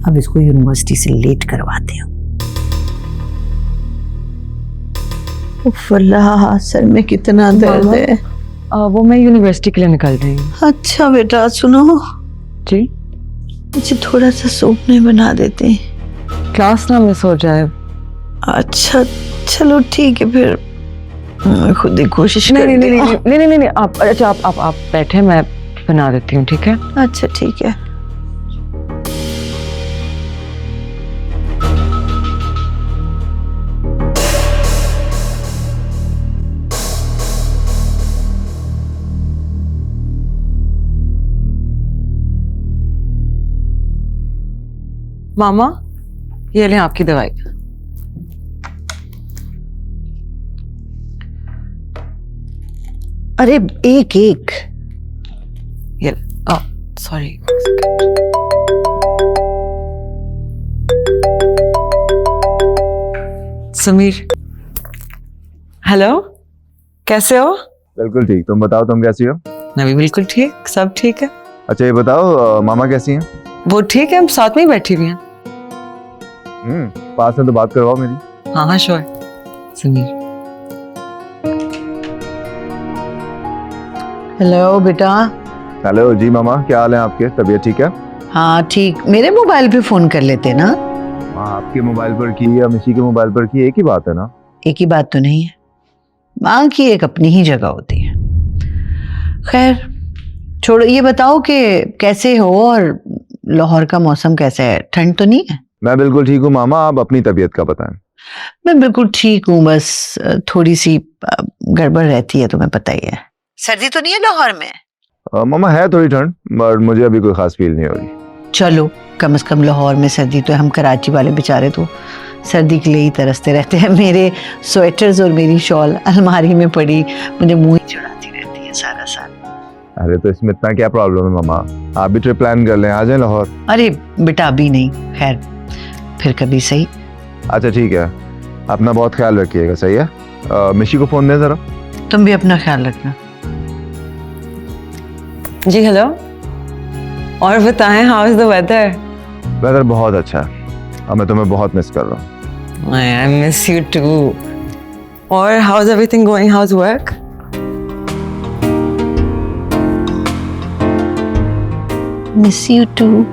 अब इसको यूनिवर्सिटी से लेट करवाते हैं। उफ अल्लाह, सर में कितना दर्द है। वो मैं यूनिवर्सिटी के लिए निकल रही हूँ। अच्छा बेटा सुनो जी, मुझे थोड़ा सा सूप नहीं बना देते? क्लास ना मिस हो जाए। अच्छा चलो ठीक है फिर, मैं खुद ही कोशिश नहीं करती नहीं हूँ। नहीं नहीं नहीं नहीं, आप अच्छा आप बैठे, मैं बना देती हूँ, ठीक है? अच्छा ठीक है। मामा, ये लें आपकी दवाई। अरे एक एक। ये सॉरी। समीर, हेलो, कैसे हो? बिल्कुल ठीक। तुम बताओ, तुम कैसी हो? मैं भी बिल्कुल ठीक, सब ठीक है। अच्छा ये बताओ, मामा कैसी हैं? वो ठीक है, हम साथ में ही बैठी हुई हैं। पास में तो बात करवाओ मेरी। हाँ हाँ श्योर। समीर, हेलो बेटा। हेलो जी मामा, क्या हाल है आपके? तबीयत ठीक है? हाँ ठीक, मेरे मोबाइल पे फोन कर लेते ना। माँ आपके मोबाइल पर की या मिशी के मोबाइल पर की, एक ही बात है ना? एक ही बात तो नहीं है, माँ की एक अपनी ही जगह होती है। खैर छोड़ो, ये बताओ कि कैसे हो और लाहौर का मौसम कैसा है, ठंड तो नहीं है? मैं बिल्कुल ठीक हूँ मामा, आप अपनी तबीयत का बताएं। मैं बिल्कुल ठीक हूँ, बस थोड़ी सी गड़बड़ रहती है, तुम्हें पता ही है। सर्दी तो नहीं है लाहौर में? मामा है थोड़ी ठंड, पर मुझे अभी कोई खास फील नहीं हो रही। चलो कम से कम लाहौर में सर्दी तो है, हम कराची वाले बेचारे तो सर्दी के लिए ही तरसते रहते हैं। मेरे स्वेटर्स और मेरी शॉल अलमारी में पड़ी मुझे मुंह ही चढ़ाती रहती है सारा साल। अरे तो इसमें इतना क्या प्रॉब्लम है मामा, आप भी ट्रिप प्लान कर लें, आ जाए लाहौर। अरे बेटा अभी नहीं, खैर फिर कभी सही। अच्छा ठीक है, अपना बहुत ख्याल रखिएगा, सही है? मिशी को फोन दें जरा। तुम भी अपना ख्याल रखना। जी हेलो, और बताएं, how is the weather? Weather बहुत अच्छा है, और मैं तुम्हें बहुत मिस कर रहा हूँ। I miss you too. और how's everything going? How's work? Miss you too.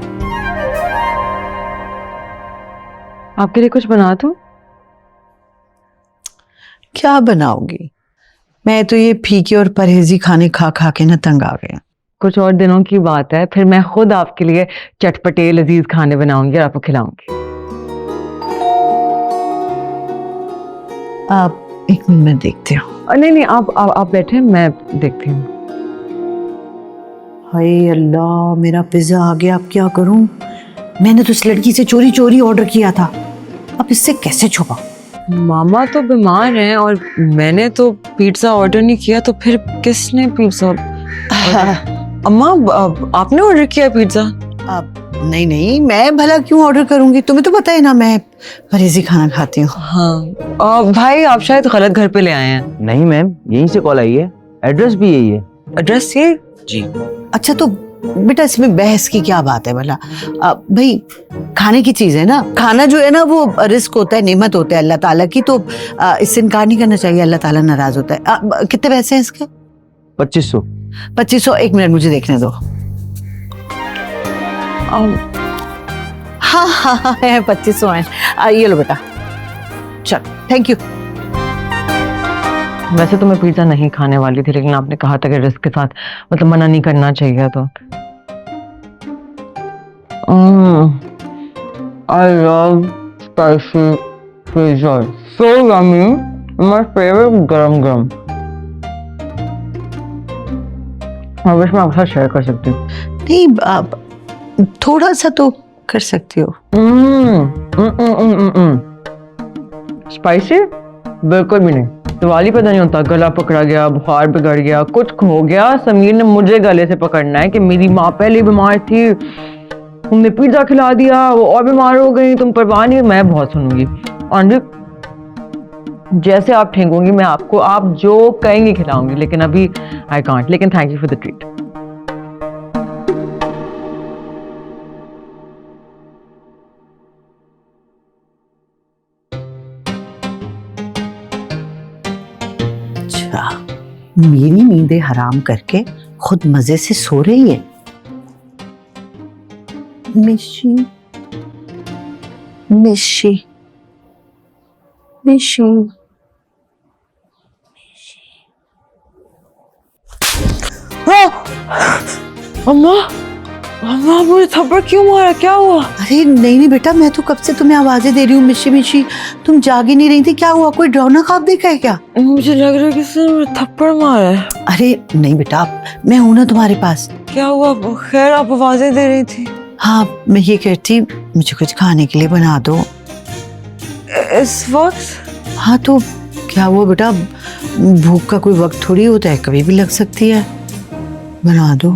आपके लिए कुछ बना दूं? क्या बनाओगी? मैं तो ये फीके और परहेजी खाने खा खा के ना तंग आ गया। कुछ और दिनों की बात है, फिर मैं खुद आपके लिए चटपटे लजीज खाने बनाऊंगी और आपको खिलाऊंगी। आप एक मिनट में देखते हो। नहीं नहीं, आप बैठे, मैं देखती हूँ। हाय अल्लाह, मेरा पिज्जा आ गया, अब क्या करूं? मैंने तो इस लड़की से चोरी चोरी ऑर्डर किया था, अब इससे कैसे छुपा? मामा तो बीमार हैं और मैंने तो पिज्जा ऑर्डर नहीं किया, तो फिर किसने पिज्जा? अम्मा, आपने ऑर्डर किया पिज्जा? नहीं नहीं, मैं भला क्यों ऑर्डर करूंगी, तुम्हें तो पता है ना मैं परहेजी खाना खाती हूँ। हाँ भाई, आप शायद गलत घर पे ले आए हैं। नहीं मैम, यहीं से कॉल आई है, एड्रेस भी यही है। एड्रेस ये? जी। अच्छा तो बेटा इसमें बहस की क्या बात है भला? भाई खाने की चीज है ना, खाना जो है ना वो रिस्क होता है, नेमत होता है अल्लाह ताला की, तो इससे इनकार नहीं करना चाहिए, अल्लाह ताला नाराज होता है। कितने पैसे हैं इसके? 2500। 2500, एक मिनट मुझे देखने दो। हाँ हाँ हाँ है, 2500 है। ये लो बेटा, चल थैंक यू। वैसे तो मैं पिज्जा नहीं खाने वाली थी, लेकिन आपने कहा था कि रिस्क के साथ, मतलब मना नहीं करना चाहिए, तो I love spicy pizza, so yummy, my favorite गरम गरम। मैं विश मैं आपके साथ शेयर कर सकती हूँ। नहीं आप थोड़ा सा तो कर सकती हो। स्पाइसी बिल्कुल भी नहीं। दिवाली पता नहीं होता, गला पकड़ा गया, बुखार बिगड़ गया, कुछ हो गया, समीर ने मुझे गले से पकड़ना है कि मेरी माँ पहले बीमार थी, तुमने पिज्जा खिला दिया, वो और बीमार हो गई, तुम परवाह नहीं। मैं बहुत सुनूंगी, और जैसे आप ठेंगोगी मैं आपको, आप जो कहेंगी खिलाऊंगी, लेकिन अभी आई कांट। लेकिन thank you for the treat. अच्छा, मेरी नींदें हराम करके खुद मजे से सो रही है। मिशी मिशी मिशी। अम्मा, अम्मा मुझे थप्पड़ क्यों मारा, क्या हुआ? अरे नहीं नहीं बेटा, मैं तो कब से तुम्हें आवाजें दे रही हूँ मिशी मिशी, तुम जाग ही नहीं रही थी। क्या हुआ, कोई डरावना ख्वाब देखा है क्या? मुझे लग रहा है किसी ने मुझे थप्पड़ मारा है। अरे नहीं बेटा, मैं हूं ना तुम्हारे पास। क्या हुआ? खैर, आप आवाजें दे रही थी। हाँ, मैं ये कहती मुझे कुछ खाने के लिए बना दो इस वक्त? हाँ तो क्या हुआ बेटा, भूख का कोई वक्त थोड़ी होता है, कभी भी लग सकती है। बना दो।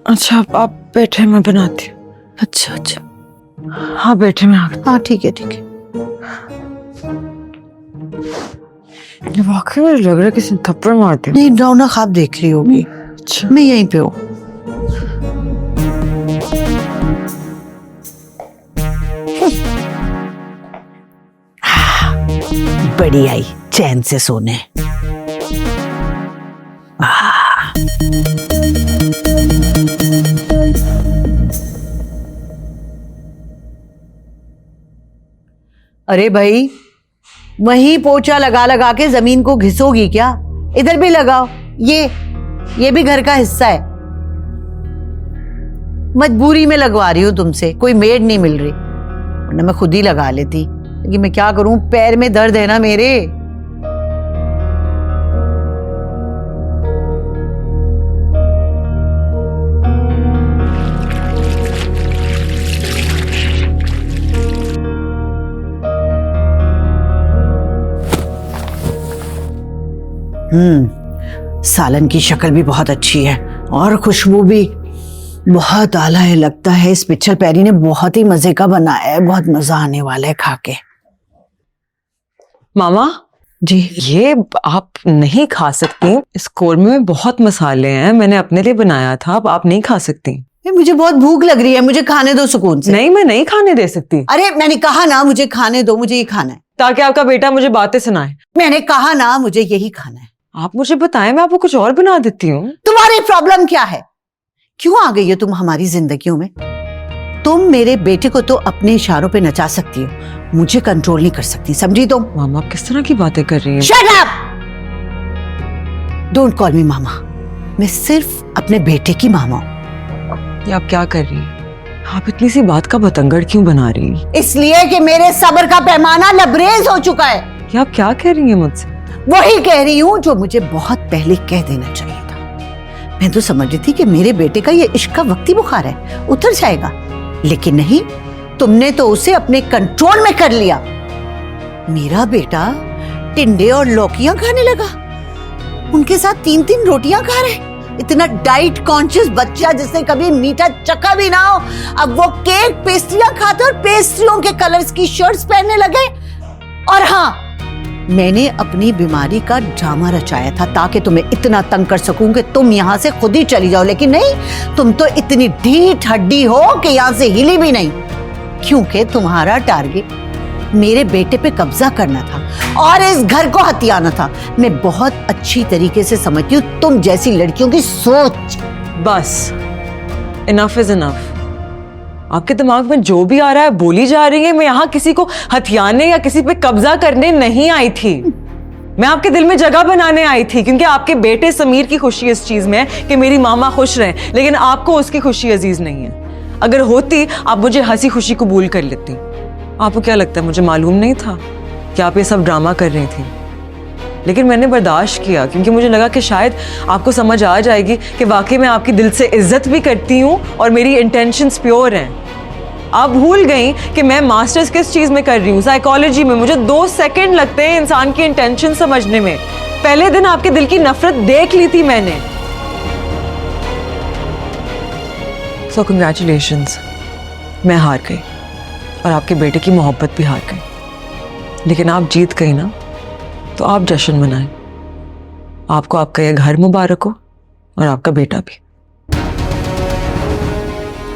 अच्छा आप बैठे, मैं बनाती हूँ। अच्छा अच्छा, हाँ बैठे, मैं आती हाँ ठीक है ठीक है। हूँ। वाकई मुझे लग रहा है किसी ने थप्पड़ मार दिया। नहीं, डरावना ख्वाब देख रही होगी। अच्छा, मैं यहीं पे हूँ। बड़ी आई चैन से सोने। अरे भाई, वहीं पोछा लगा लगा के जमीन को घिसोगी क्या? इधर भी लगाओ। ये भी घर का हिस्सा है। मजबूरी में लगवा रही हूँ तुमसे, कोई मेड नहीं मिल रही, वरना मैं खुद ही लगा लेती। लेकिन मैं क्या करूं, पैर में दर्द है ना मेरे। सालन की शक्ल भी बहुत अच्छी है और खुशबू भी बहुत आला है। लगता है इस पिक्चर पैरी ने बहुत ही मजे का बनाया है, बहुत मजा आने वाला है खा के। मामा जी, ये आप नहीं खा सकती, इस कोरमे में बहुत मसाले हैं, मैंने अपने लिए बनाया था, अब आप नहीं खा सकती। मुझे बहुत भूख लग रही है, मुझे खाने दो सुकून से। नहीं, मैं नहीं खाने दे सकती। अरे मैंने कहा ना मुझे खाने दो, मुझे ये खाना है। ताकि आपका बेटा मुझे बातें सुनाए। मैंने कहा ना मुझे यही खाना है। आप मुझे बताएं, मैं आपको कुछ और बना देती हूँ। तुम्हारी प्रॉब्लम क्या है? क्यों आ गई हो तुम हमारी जिंदगियों में? तुम मेरे बेटे को तो अपने इशारों पे नचा सकती हो, मुझे कंट्रोल नहीं कर सकती, समझी तुम? मामा आप किस तरह की बातें कर रही हैं? Shut up! Don't call me mama. मैं सिर्फ अपने बेटे की मामा हूं। ये आप क्या कर रही हैं? आप इतनी सी बात का बतंगड़ क्यों बना रही हैं? इसलिए कि मेरे सब्र का पैमाना लबरेज हो चुका है। ये आप क्या कह रही हैं मुझसे? वही कह रही हूं जो मुझे बहुत पहले कह देना चाहिए था। मैं तो समझ रही थी कि मेरे बेटे का ये इश्क का वक्ती बुखार है, उतर जाएगा, लेकिन नहीं, तुमने तो उसे अपने कंट्रोल में कर लिया। मेरा बेटा टिंडे और लौकियां खाने लगा, उनके साथ 3-3 रोटियां खा रहे। इतना डाइट कॉन्शियस बच्चा जिसने कभी मीठा चखा भी ना हो, अब वो केक पेस्ट्रियां खाते और पेस्ट्रियों के कलर्स की शर्ट्स पहनने लगे। और हाँ, मैंने अपनी बीमारी का ड्रामा रचाया था ताकि तुम्हें इतना तंग कर सकूं कि तुम यहां से खुद ही चली जाओ, लेकिन नहीं, तुम तो इतनी ढीठ हड्डी हो कि यहां से हिली भी नहीं, क्योंकि तुम्हारा टारगेट मेरे बेटे पे कब्जा करना था और इस घर को हथियाना था। मैं बहुत अच्छी तरीके से समझती हूँ तुम जैसी लड़कियों की सोच। बस, इनफ इज इनफ। आपके दिमाग में जो भी आ रहा है बोली जा रही है। मैं यहाँ किसी को हथियाने या किसी पे कब्जा करने नहीं आई थी, मैं आपके दिल में जगह बनाने आई थी, क्योंकि आपके बेटे समीर की खुशी इस चीज में है कि मेरी मामा खुश रहे, लेकिन आपको उसकी खुशी अजीज नहीं है। अगर होती आप मुझे हंसी खुशी कबूल कर लेती। आपको क्या लगता है मुझे मालूम नहीं था कि आप ये सब ड्रामा कर रही थी? लेकिन मैंने बर्दाश्त किया क्योंकि मुझे लगा कि शायद आपको समझ आ जाएगी कि वाकई मैं आपकी दिल से इज्जत भी करती हूँ और मेरी इंटेंशंस प्योर हैं। आप भूल गई कि मैं मास्टर्स किस चीज में कर रही हूँ, साइकोलॉजी में। मुझे 2 सेकंड लगते हैं इंसान की इंटेंशन समझने में। पहले दिन आपके दिल की नफरत देख ली थी मैंने। सो कंग्रेचुलेशंस, मैं हार गई और आपके बेटे की मोहब्बत भी हार गई। लेकिन आप जीत गई ना, तो आप जश्न मनाएं। आपको आपका यह घर मुबारक हो और आपका बेटा भी।